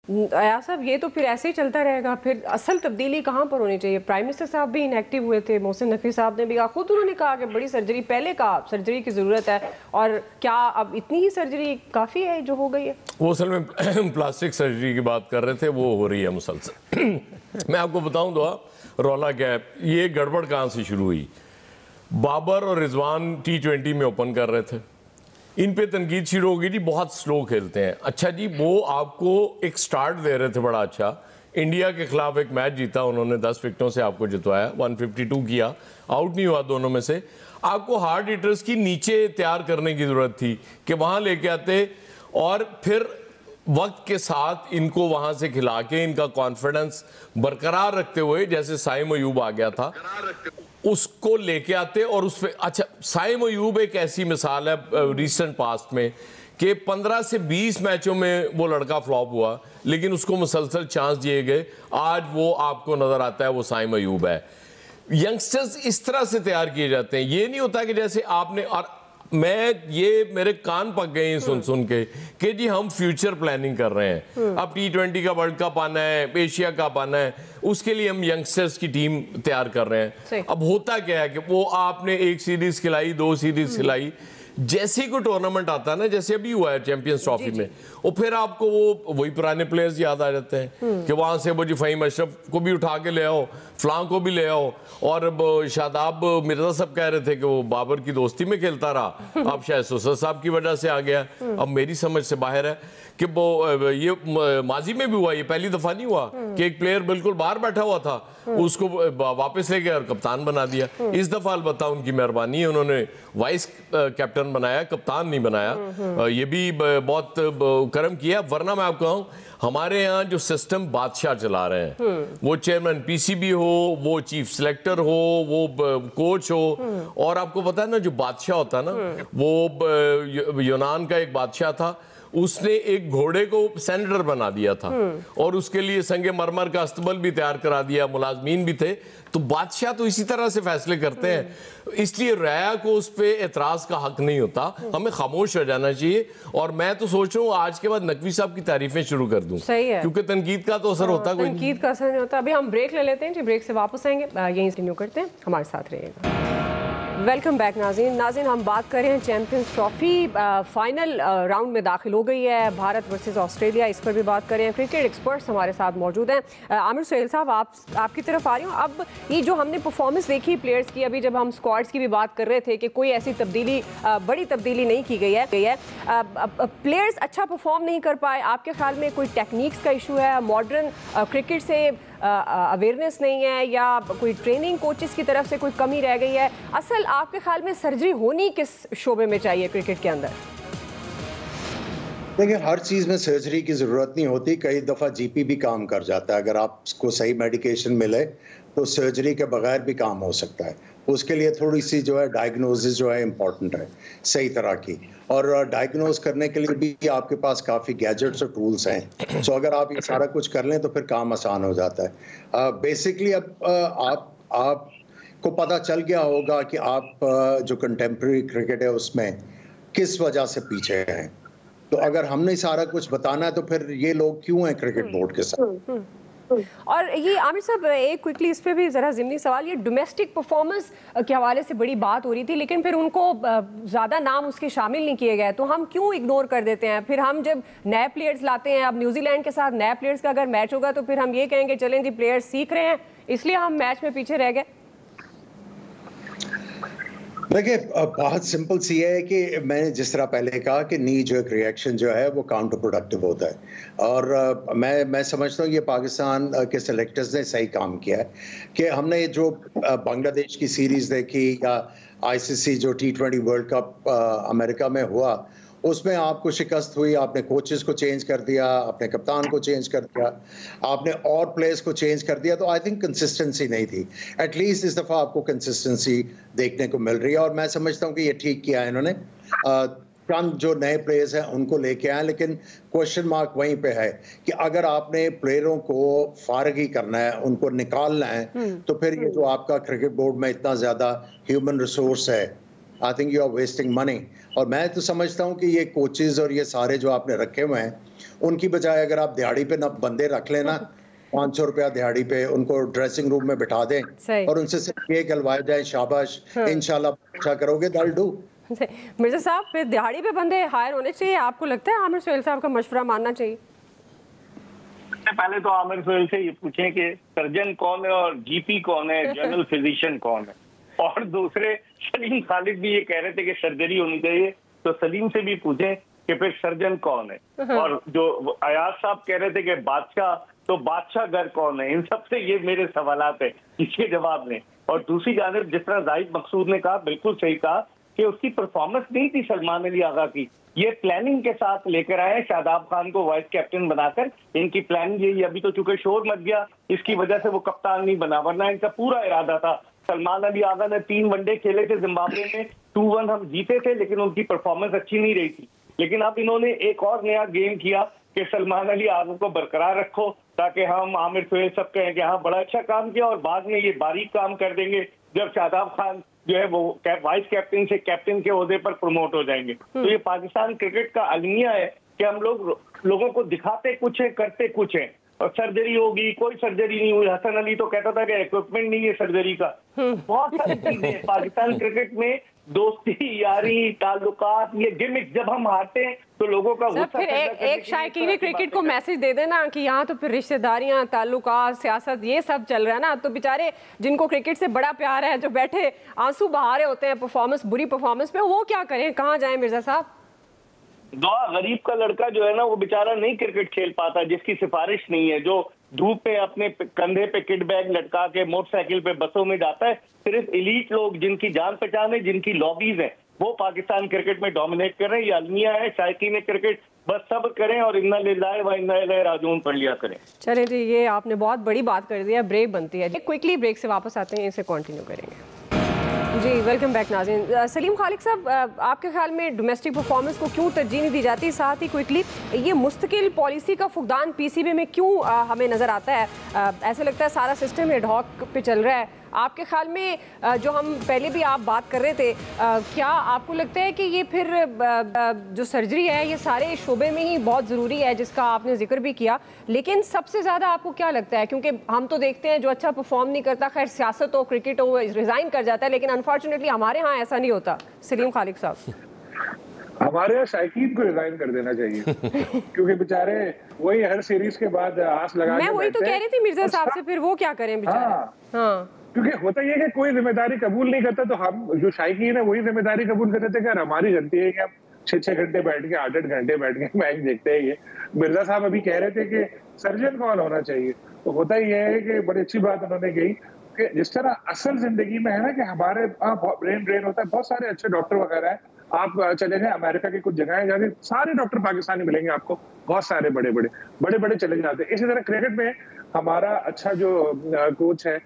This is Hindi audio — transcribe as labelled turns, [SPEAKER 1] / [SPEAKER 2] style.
[SPEAKER 1] आया साहब, ये तो फिर ऐसे ही चलता रहेगा। फिर असल तब्दीली कहाँ पर होनी चाहिए? प्राइम मिनिस्टर साहब भी इनएक्टिव हुए थे, मोहसिन नकवी साहब ने भी कहा, खुद उन्होंने कहा कि बड़ी सर्जरी, पहले कहा सर्जरी की ज़रूरत है, और क्या अब इतनी ही सर्जरी काफ़ी है जो हो गई है?
[SPEAKER 2] वो असल में प्लास्टिक सर्जरी की बात कर रहे थे, वो हो रही है मुसलसल। मैं आपको बताऊं दुआ रौला क्या है, ये गड़बड़ कहाँ से शुरू हुई। बाबर और रिजवान T20 में ओपन कर रहे थे, इन पे तनकीद शुरू हो गई थी, बहुत स्लो खेलते हैं। अच्छा जी, वो आपको एक स्टार्ट दे रहे थे बड़ा अच्छा, इंडिया के खिलाफ एक मैच जीता उन्होंने, 10 विकेटों से आपको जितवाया, 152 किया, आउट नहीं हुआ दोनों में से। आपको हार्ड हिटर्स की नीचे तैयार करने की ज़रूरत थी कि वहाँ लेके आते और फिर वक्त के साथ इनको वहाँ से खिला के इनका कॉन्फिडेंस बरकरार रखते हुए, जैसे साइम अयूब आ गया था, उसको लेके आते और उस पर। अच्छा, साइम अयूब एक ऐसी मिसाल है रिसेंट पास्ट में कि 15 से 20 मैचों में वो लड़का फ्लॉप हुआ, लेकिन उसको मुसलसल चांस दिए गए, आज वो आपको नजर आता है वो साइम अयूब है। यंगस्टर्स इस तरह से तैयार किए जाते हैं, ये नहीं होता कि जैसे आपने, और मैं ये मेरे कान पक गए हैं सुन सुन के कि जी हम फ्यूचर प्लानिंग कर रहे हैं, अब T20 का वर्ल्ड कप आना है, एशिया कप आना है, उसके लिए हम यंगस्टर्स की टीम तैयार कर रहे हैं। अब होता क्या है कि वो आपने एक सीरीज खिलाई, 2 सीरीज खिलाई, जैसे ही कोई टूर्नामेंट आता है ना, जैसे अभी हुआ है चैंपियंस ट्रॉफी में, और फिर आपको वो वही पुराने प्लेयर्स याद आ जाते हैं कि वहां से वो जी फ़हीम अशरफ को भी उठा के ले आओ, फलां को भी ले आओ, और शादाब मिर्जा साहब कह रहे थे कि वो बाबर की दोस्ती में खेलता रहा, अब शायद सुसर साहब की वजह से आ गया। अब मेरी समझ से बाहर है कि वो ये माजी में भी हुआ, ये पहली दफा नहीं हुआ कि एक प्लेयर बिल्कुल बाहर बैठा हुआ था, उसको वापस ले गया और कप्तान बना दिया। इस दफा अलबत्ता उनकी मेहरबानी है, उन्होंने वाइस कैप्टन बनाया, कप्तान नहीं बनाया, ये भी बहुत करम किया। वरना मैं आपको कहूँ, हमारे यहाँ जो सिस्टम बादशाह चला रहे हैं, वो चेयरमैन PCB हो, वो चीफ सेलेक्टर हो, वो कोच हो, और आपको पता है ना जो बादशाह होता है ना, वो यूनान का एक बादशाह था, उसने एक घोड़े को सेनेटर बना दिया था और उसके लिए संगे मरमर का अस्तबल भी तैयार करा दिया, मुलाजमीन भी थे। तो बादशाह तो इसी तरह से फैसले करते हैं, इसलिए राया को उस पर एतराज का हक नहीं होता, हमें खामोश हो जाना चाहिए। और मैं तो सोच रहा हूँ आज के बाद नकवी साहब की तारीफें शुरू कर दूं,
[SPEAKER 1] सही है,
[SPEAKER 2] क्योंकि तनकीद का तो असर होता है, कोई
[SPEAKER 1] तनकीद का असर नहीं होता। अभी हम ब्रेक ले लेते हैं जी, ब्रेक से वापस आएंगे, यहीं कंटिन्यू करते हैं, हमारे साथ रहिएगा। वेलकम बैक नाज़रीन, हम बात कर रहे हैं चैंपियंस ट्रॉफी फाइनल राउंड में दाखिल हो गई है, भारत वर्सेस ऑस्ट्रेलिया, इस पर भी बात कर रहे हैं। क्रिकेट एक्सपर्ट्स हमारे साथ मौजूद हैं। आमिर सुहेल साहब, आपकी तरफ आ रही हूँ। अब ये जो हमने परफॉर्मेंस देखी प्लेयर्स की, अभी जब हम स्क्वाड्स की भी बात कर रहे थे कि कोई ऐसी तब्दीली, बड़ी तब्दीली नहीं की गई है, प्लेयर्स अच्छा परफॉर्म नहीं कर पाए, आपके ख्याल में कोई टेक्निक्स का इशू है, मॉडर्न क्रिकेट से अवेयरनेस नहीं है, या कोई ट्रेनिंग कोचेस की तरफ से कोई कमी रह गई है? असल आपके ख्याल में सर्जरी होनी किस शोबे में चाहिए क्रिकेट के अंदर?
[SPEAKER 3] देखिए, हर चीज़ में सर्जरी की ज़रूरत नहीं होती, कई दफ़ा GP भी काम कर जाता है। अगर आपको सही मेडिकेशन मिले तो सर्जरी के बगैर भी काम हो सकता है। उसके लिए थोड़ी सी जो है डायग्नोसिस जो है इम्पॉर्टेंट है, सही तरह की, और डायग्नोज करने के लिए भी आपके पास काफ़ी गैजेट्स और टूल्स हैं। सो अगर आप ये सारा कुछ कर लें तो फिर काम आसान हो जाता है। बेसिकली अब आपको पता चल गया होगा कि आप जो कंटेम्प्रेरी क्रिकेट है उसमें किस वजह से पीछे हैं। तो अगर हमने सारा कुछ बताना है तो फिर ये लोग क्यों हैं क्रिकेट बोर्ड के साथ?
[SPEAKER 1] और ये आमिर साहब, एक क्विकली इस पे भी ज़रा ज़िमनी सवाल, ये डोमेस्टिक परफॉर्मेंस के हवाले से बड़ी बात हो रही थी, लेकिन फिर उनको ज़्यादा नाम उसके शामिल नहीं किए गए, तो हम क्यों इग्नोर कर देते हैं? फिर हम जब नए प्लेयर्स लाते हैं, अब न्यूजीलैंड के साथ नए प्लेयर्स का अगर मैच होगा तो फिर हम ये कहेंगे चलें जी प्लेयर्स सीख रहे हैं, इसलिए हम मैच में पीछे रह गए।
[SPEAKER 3] देखिए, बहुत सिंपल सी है कि मैंने जिस तरह पहले कहा कि नी जो रिएक्शन जो है वो काउंटर प्रोडक्टिव होता है, और मैं समझता हूँ ये पाकिस्तान के सेलेक्टर्स ने सही काम किया है कि हमने जो बांग्लादेश की सीरीज़ देखी, या ICC जो T20 वर्ल्ड कप अमेरिका में हुआ, उसमें आपको शिकस्त हुई, आपने कोचेस को चेंज कर दिया, आपने कप्तान को चेंज कर दिया, आपने और प्लेयर्स को चेंज कर दिया, तो आई थिंक कंसिस्टेंसी नहीं थी। एटलीस्ट इस दफ़ा आपको कंसिस्टेंसी देखने को मिल रही है, और मैं समझता हूँ कि ये ठीक किया है इन्होंने। चंद जो नए प्लेयर्स हैं उनको लेके आए, लेकिन क्वेश्चन मार्क वहीं पे है कि अगर आपने प्लेयरों को फारग ही करना है, उनको निकालना है, तो फिर ये जो आपका क्रिकेट बोर्ड में इतना ज़्यादा ह्यूमन रिसोर्स है, I think you are wasting money. और मैं तो समझता हूँ कि ये कोचेज और ये सारे जो आपने रखे हुए हैं उनकी बजाय अगर आप दिहाड़ी पे ना बंदे रख लेना 500 रुपया दिहाड़ी पे, उनको ड्रेसिंग रूम में बिठा दें और उनसे सिर्फ ये कहलवाया जाए शाबाश, इंशाल्लाह अच्छा करोगे, दैट डू।
[SPEAKER 1] मिर्जा साहब, फिर दिहाड़ी पे बंदे हायर होने चाहिए, आपको लगता है आमिर सुहेल साहब का मशवरा मानना चाहिए?
[SPEAKER 4] पहले तो आमिर सुहेल से ये पूछें कि सर्जन कौन है और जीपी कौन है, जनरल फिजिशियन कौन है। और दूसरे सलीम खालिद भी ये कह रहे थे कि सर्जरी होनी चाहिए, तो सलीम से भी पूछें कि फिर सर्जन कौन है। और जो अयाज साहब कह रहे थे कि बादशाह, तो बादशाह घर कौन है। इन सबसे ये मेरे सवालात है, इसके जवाब दें। और दूसरी जानिब जिस तरह जाहिद मकसूद ने कहा, बिल्कुल सही कहा कि उसकी परफॉर्मेंस नहीं थी सलमान अली आगा की, ये प्लानिंग के साथ लेकर आए शादाब खान को वाइस कैप्टन बनाकर। इनकी प्लानिंग यही, अभी तो चूंकि शोर मच गया इसकी वजह से वो कप्तान नहीं बना, वरना इनका पूरा इरादा था। सलमान अली आगा ने 3 वनडे खेले थे जिम्बाब्वे में, 2-1 हम जीते थे, लेकिन उनकी परफॉर्मेंस अच्छी नहीं रही थी। लेकिन अब इन्होंने एक और नया गेम किया कि सलमान अली आगा को बरकरार रखो ताकि हम आमिर सुहेल सब कहें कि हाँ बड़ा अच्छा काम किया, और बाद में ये बारीक काम कर देंगे जब शादाब खान जो है वो वाइस कैप्टन से कैप्टन के ओहदे पर प्रमोट हो जाएंगे। तो ये पाकिस्तान क्रिकेट का अलमिया है कि हम लोगों को दिखाते कुछ है, करते कुछ है। और सर्जरी होगी, कोई सर्जरी नहीं हुई। हसन अली तो कहता था कि इक्विपमेंट नहीं है सर्जरी का। बहुत सारी चीजें पाकिस्तान क्रिकेट में, दोस्ती, यारी, ताल्लुकात, ये गिमिक, जब हम हारते हैं तो लोगों का गुस्सा।
[SPEAKER 1] फिर एक शायकीन क्रिकेट को मैसेज दे देना कि यहाँ तो फिर रिश्तेदारियां, ताल्लुकात, सियासत, ये सब चल रहा है ना, तो बेचारे जिनको क्रिकेट से बड़ा प्यार है, जो बैठे आंसू बहा रहे होते हैं परफॉर्मेंस, बुरी परफॉर्मेंस में, वो क्या करें, कहाँ जाएं मिर्जा साहब?
[SPEAKER 4] दुआ गरीब का लड़का जो है ना, वो बेचारा नहीं क्रिकेट खेल पाता, जिसकी सिफारिश नहीं है, जो धूप पे अपने कंधे पे किट बैग लटका के मोटरसाइकिल पे बसों में जाता है। सिर्फ एलीट लोग जिनकी जान पहचान है, जिनकी लॉबीज है, वो पाकिस्तान क्रिकेट में डोमिनेट कर रहे हैं। ये अलमिया है शायकीन क्रिकेट, बस सब्र करें और इन्ना लिल्लाहि व इन्ना इलैहि राजिऊन पढ़ लिया करें।
[SPEAKER 1] चलें जी, ये आपने बहुत बड़ी बात कर दी है। ब्रेक बनती है, क्विकली ब्रेक से वापस आते हैं, इसे कंटिन्यू करेंगे। जी वेलकम बैक नाज़रीन। सलीम खालिक साहब, आपके ख्याल में डोमेस्टिक परफॉर्मेंस को क्यों तरजीह नहीं दी जाती? साथ ही क्विकली ये मुस्तकिल पॉलिसी का फुकदान पीसीबी में क्यों हमें नज़र आता है? ऐसे लगता है सारा सिस्टम एड हॉक पे चल रहा है। आपके ख्याल में जो हम पहले भी आप बात कर रहे थे, क्या आपको लगता है कि ये फिर जो सर्जरी है ये सारे शोबे में ही बहुत ज़रूरी है, जिसका आपने जिक्र भी किया, लेकिन सबसे ज़्यादा आपको क्या लगता है? क्योंकि हम तो देखते हैं जो अच्छा परफॉर्म नहीं करता, खैर सियासत हो, क्रिकेट हो, रिज़ाइन कर जाता है, लेकिन अनफॉर्चुनेटली हमारे यहाँ ऐसा नहीं होता। सलीम खालिक साहब,
[SPEAKER 5] हमारे यहाँ शायकीन को रिजाइन कर देना चाहिए क्योंकि बेचारे वही हर सीरीज के बाद आस लगा,
[SPEAKER 1] मैं वही तो कह रही थी मिर्जा साहब से, फिर वो क्या करें बेचारे? हाँ,
[SPEAKER 5] क्योंकि होता ये है कि कोई जिम्मेदारी कबूल नहीं करता, तो हम जो शायकीन है वही जिम्मेदारी कबूल कर देते हैं। हमारी गलती है कि हम 6-6 घंटे बैठ के, 8-8 घंटे बैठ के मैच देखते हैं। ये मिर्जा साहब अभी कह रहे थे कि सर्जन कौन होना चाहिए, तो होता ये है कि बड़ी अच्छी बात उन्होंने कही कि जिस तरह असल जिंदगी में है ना कि हमारे ब्रेन ड्रेन होता है, बहुत सारे अच्छे डॉक्टर वगैरह है। आप चले जाए अमेरिका की कुछ जगह जाके, सारे डॉक्टर पाकिस्तानी मिलेंगे आपको, बहुत सारे बड़े बड़े चले जाते हैं। इसी तरह क्रिकेट में हमारा अच्छा जो कोच है